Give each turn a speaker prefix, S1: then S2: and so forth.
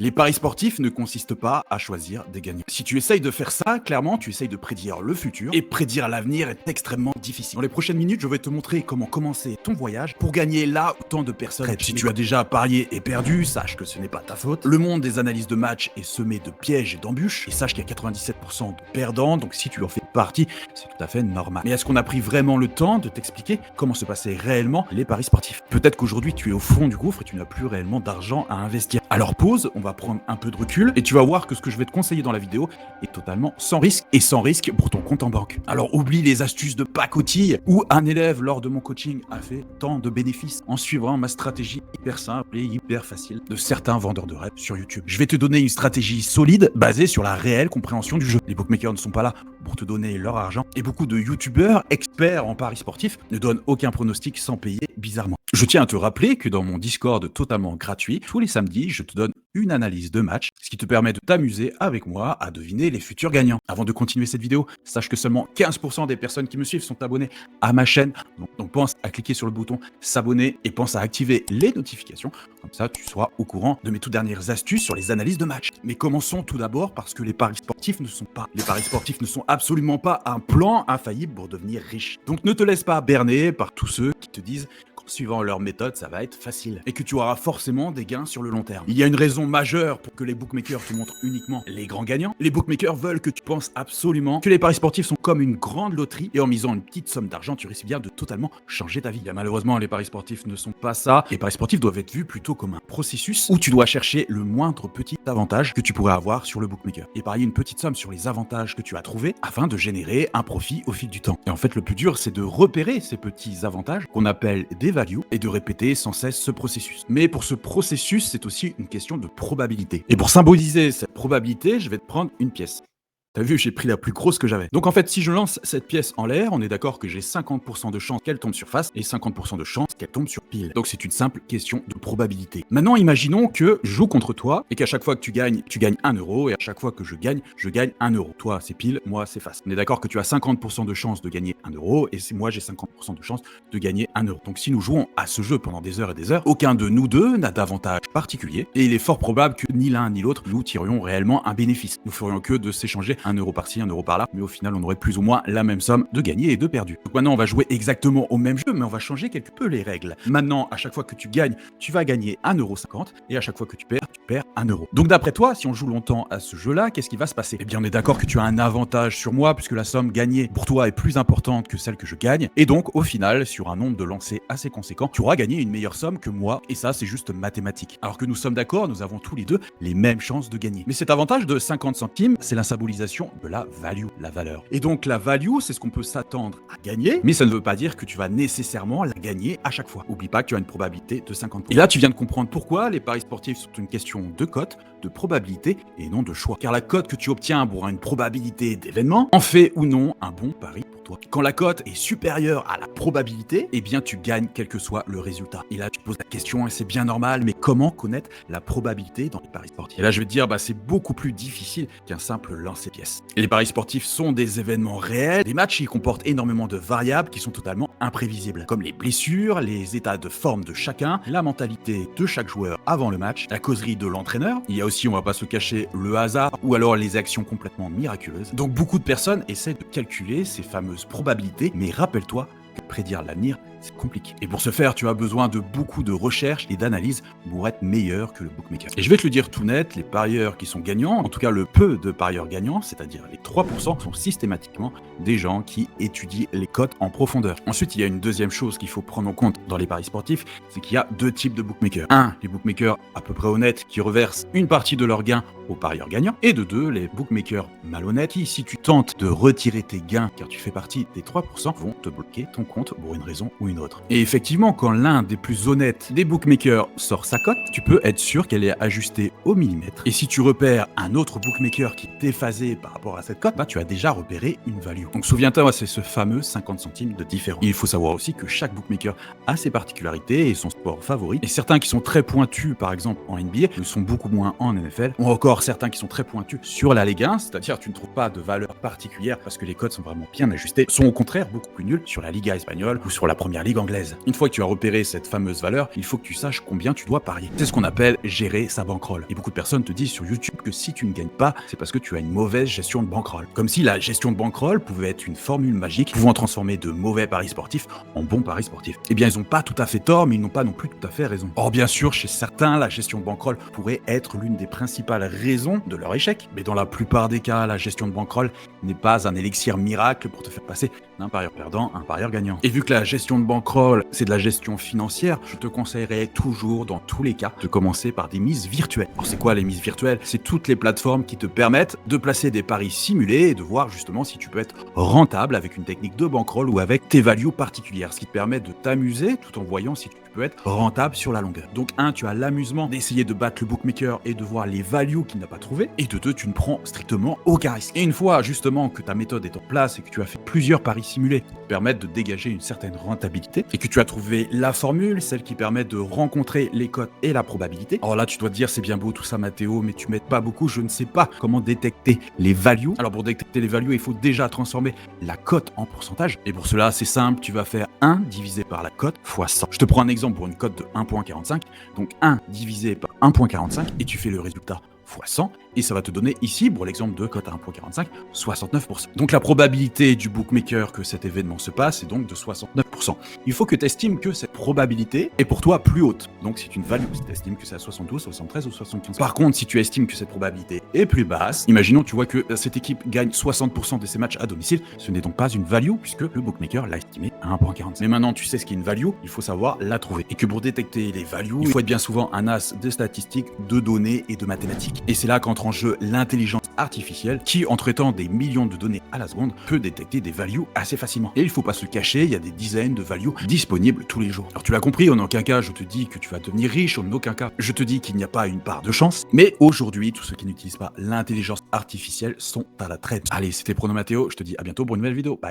S1: Les paris sportifs ne consistent pas à choisir des gagnants. Si tu essayes de faire ça, clairement, tu essayes de prédire le futur, et prédire l'avenir est extrêmement difficile. Dans les prochaines minutes, je vais te montrer comment commencer ton voyage pour gagner là où tant de personnes rêvent. Si tu as déjà parié et perdu, sache que ce n'est pas ta faute. Le monde des analyses de match est semé de pièges et d'embûches, et sache qu'il y a 97% de perdants, donc si tu en fais partie, c'est tout à fait normal. Mais est-ce qu'on a pris vraiment le temps de t'expliquer comment se passaient réellement les paris sportifs? Peut-être qu'aujourd'hui tu es au fond du gouffre et tu n'as plus réellement d'argent à investir. Alors pause, on va prendre un peu de recul et tu vas voir que ce que je vais te conseiller dans la vidéo est totalement sans risque et sans risque pour ton compte en banque. Alors oublie les astuces de pacotille où un élève lors de mon coaching a fait tant de bénéfices en suivant ma stratégie hyper simple et hyper facile de certains vendeurs de rêves sur YouTube. Je vais te donner une stratégie solide basée sur la réelle compréhension du jeu. Les bookmakers ne sont pas là pour te donner leur argent et beaucoup de youtubeurs experts en paris sportifs ne donnent aucun pronostic sans payer bizarrement. Je tiens à te rappeler que dans mon Discord totalement gratuit, tous les samedis, je te donne une analyse de match, ce qui te permet de t'amuser avec moi à deviner les futurs gagnants. Avant de continuer cette vidéo, sache que seulement 15% des personnes qui me suivent sont abonnées à ma chaîne. Donc pense à cliquer sur le bouton s'abonner et pense à activer les notifications. Comme ça, tu seras au courant de mes toutes dernières astuces sur les analyses de match. Mais commençons tout d'abord parce que les paris sportifs ne sont absolument pas un plan infaillible pour devenir riche. Donc ne te laisse pas berner par tous ceux qui te disent suivant leur méthode, ça va être facile et que tu auras forcément des gains sur le long terme. Il y a une raison majeure pour que les bookmakers te montrent uniquement les grands gagnants. Les bookmakers veulent que tu penses absolument que les paris sportifs sont comme une grande loterie et en misant une petite somme d'argent, tu risques bien de totalement changer ta vie. Bien, malheureusement, les paris sportifs ne sont pas ça. Les paris sportifs doivent être vus plutôt comme un processus où tu dois chercher le moindre petit avantage que tu pourrais avoir sur le bookmaker et parier une petite somme sur les avantages que tu as trouvés afin de générer un profit au fil du temps. Et en fait, le plus dur, c'est de repérer ces petits avantages qu'on appelle des value et de répéter sans cesse ce processus. Mais pour ce processus, c'est aussi une question de probabilité. Et pour symboliser cette probabilité, je vais te prendre une pièce. T'as vu, j'ai pris la plus grosse que j'avais. Donc en fait, si je lance cette pièce en l'air, on est d'accord que j'ai 50% de chance qu'elle tombe sur face et 50% de chance qu'elle tombe sur pile. Donc c'est une simple question de probabilité. Maintenant, imaginons que je joue contre toi et qu'à chaque fois que tu gagnes 1 euro et à chaque fois que je gagne 1 euro. Toi, c'est pile, moi, c'est face. On est d'accord que tu as 50% de chance de gagner 1 euro et moi, j'ai 50% de chance de gagner 1 euro. Donc si nous jouons à ce jeu pendant des heures et des heures, aucun de nous deux n'a d'avantage particulier et il est fort probable que ni l'un ni l'autre nous tirions réellement un bénéfice. Nous ferions que de s'échanger 1 euro par-ci, 1 euro par-là, mais au final, on aurait plus ou moins la même somme de gagné et de perdu. Donc maintenant, on va jouer exactement au même jeu, mais on va changer quelque peu les règles. Maintenant, à chaque fois que tu gagnes, tu vas gagner 1,50 € et à chaque fois que tu perds 1 euro. Donc d'après toi, si on joue longtemps à ce jeu-là, qu'est-ce qui va se passer? Eh bien, on est d'accord que tu as un avantage sur moi puisque la somme gagnée pour toi est plus importante que celle que je gagne. Et donc, au final, sur un nombre de lancers assez conséquent, tu auras gagné une meilleure somme que moi. Et ça, c'est juste mathématique. Alors que nous sommes d'accord, nous avons tous les deux les mêmes chances de gagner. Mais cet avantage de 50 centimes, c'est la symbolisation de la value, la valeur. Et donc la value, c'est ce qu'on peut s'attendre à gagner, mais ça ne veut pas dire que tu vas nécessairement la gagner à chaque fois. Oublie pas que tu as une probabilité de 50%. Et là, tu viens de comprendre pourquoi les paris sportifs sont une question de cote, de probabilité et non de choix. Car la cote que tu obtiens pour une probabilité d'événement en fait ou non un bon pari pour toi. Quand la cote est supérieure à la probabilité, eh bien tu gagnes quel que soit le résultat. Et là, tu te poses la question, et c'est bien normal, mais comment connaître la probabilité dans les paris sportifs? Et là, je vais te dire, c'est beaucoup plus difficile qu'un simple lancer-pièce. Et les paris sportifs sont des événements réels. Les matchs, ils comportent énormément de variables qui sont totalement imprévisibles, comme les blessures, les états de forme de chacun, la mentalité de chaque joueur avant le match, la causerie de l'entraîneur. Il y a aussi, on va pas se cacher, le hasard ou alors les actions complètement miraculeuses. Donc beaucoup de personnes essaient de calculer ces fameuses probabilités, mais rappelle-toi que prédire l'avenir, c'est compliqué. Et pour ce faire, tu as besoin de beaucoup de recherche et d'analyse pour être meilleur que le bookmaker. Et je vais te le dire tout net, les parieurs qui sont gagnants, en tout cas le peu de parieurs gagnants, c'est-à-dire les 3%, sont systématiquement des gens qui étudient les cotes en profondeur. Ensuite, il y a une deuxième chose qu'il faut prendre en compte dans les paris sportifs, c'est qu'il y a deux types de bookmakers. Un, les bookmakers à peu près honnêtes qui reversent une partie de leurs gains aux parieurs gagnants. Et de deux, les bookmakers malhonnêtes qui, si tu tentes de retirer tes gains car tu fais partie des 3%, vont te bloquer ton compte pour une raison ou une autre. Et effectivement, quand l'un des plus honnêtes des bookmakers sort sa cote, tu peux être sûr qu'elle est ajustée au millimètre. Et si tu repères un autre bookmaker qui est déphasé par rapport à cette cote, tu as déjà repéré une value. Donc souviens-toi, c'est ce fameux 50 centimes de différence. Et il faut savoir aussi que chaque bookmaker a ses particularités et son sport favori. Et certains qui sont très pointus, par exemple en NBA, le sont beaucoup moins en NFL. Ou encore certains qui sont très pointus sur la Ligue 1, c'est-à-dire tu ne trouves pas de valeur particulière parce que les cotes sont vraiment bien ajustées, sont au contraire beaucoup plus nuls sur la Liga espagnole. espagnole ou sur la première ligue anglaise. Une fois que tu as repéré cette fameuse valeur, il faut que tu saches combien tu dois parier. C'est ce qu'on appelle gérer sa bankroll. Et beaucoup de personnes te disent sur YouTube que si tu ne gagnes pas, c'est parce que tu as une mauvaise gestion de bankroll. Comme si la gestion de bankroll pouvait être une formule magique pouvant transformer de mauvais paris sportifs en bons paris sportifs. Eh bien, ils n'ont pas tout à fait tort, mais ils n'ont pas non plus tout à fait raison. Or, bien sûr, chez certains, la gestion de bankroll pourrait être l'une des principales raisons de leur échec. Mais dans la plupart des cas, la gestion de bankroll n'est pas un élixir miracle pour te faire passer d'un parieur perdant à un parieur gagnant. Et vu que la gestion de bankroll, c'est de la gestion financière, je te conseillerais toujours, dans tous les cas, de commencer par des mises virtuelles. Alors, c'est quoi les mises virtuelles? C'est toutes les plateformes qui te permettent de placer des paris simulés et de voir justement si tu peux être rentable avec une technique de bankroll ou avec tes values particulières, ce qui te permet de t'amuser tout en voyant si tu peux être rentable sur la longueur. Donc tu as l'amusement d'essayer de battre le bookmaker et de voir les values qu'il n'a pas trouvées, et de deux, tu ne prends strictement aucun risque. Et une fois justement que ta méthode est en place et que tu as fait plusieurs paris simulés qui te permettent de dégager une certaine rentabilité, et que tu as trouvé la formule, celle qui permet de rencontrer les cotes et la probabilité, alors là tu dois te dire c'est bien beau tout ça Mathéo, mais tu m'aides pas beaucoup, je ne sais pas comment détecter les values. Alors pour détecter les values, il faut déjà transformer la cote en pourcentage, et pour cela c'est simple, tu vas faire 1 divisé par la cote fois 100. Je te prends un exemple pour une cote de 1.45, donc 1 divisé par 1.45 et tu fais le résultat fois 100 et ça va te donner ici, pour l'exemple de cote à 1.45, 69%. Donc la probabilité du bookmaker que cet événement se passe est donc de 69%. Il faut que tu estimes que cette probabilité est pour toi plus haute. Donc c'est une value, si tu estimes que c'est à 72, 73 ou 75. Par contre, si tu estimes que cette probabilité est plus basse, imaginons tu vois que cette équipe gagne 60% de ses matchs à domicile, ce n'est donc pas une value puisque le bookmaker l'a estimé à 1.45. Mais maintenant tu sais ce qu'est une value, il faut savoir la trouver. Et que pour détecter les values, il faut être bien souvent un as de statistiques, de données et de mathématiques. Et c'est là qu'entre en jeu l'intelligence artificielle qui, en traitant des millions de données à la seconde, peut détecter des values assez facilement. Et il faut pas se le cacher, il y a des dizaines de values disponibles tous les jours. Alors tu l'as compris, en aucun cas je te dis que tu vas devenir riche, en aucun cas je te dis qu'il n'y a pas une part de chance, mais aujourd'hui, tous ceux qui n'utilisent pas l'intelligence artificielle sont à la traite. Allez, c'était Prono Mathéo, je te dis à bientôt pour une nouvelle vidéo. Bye.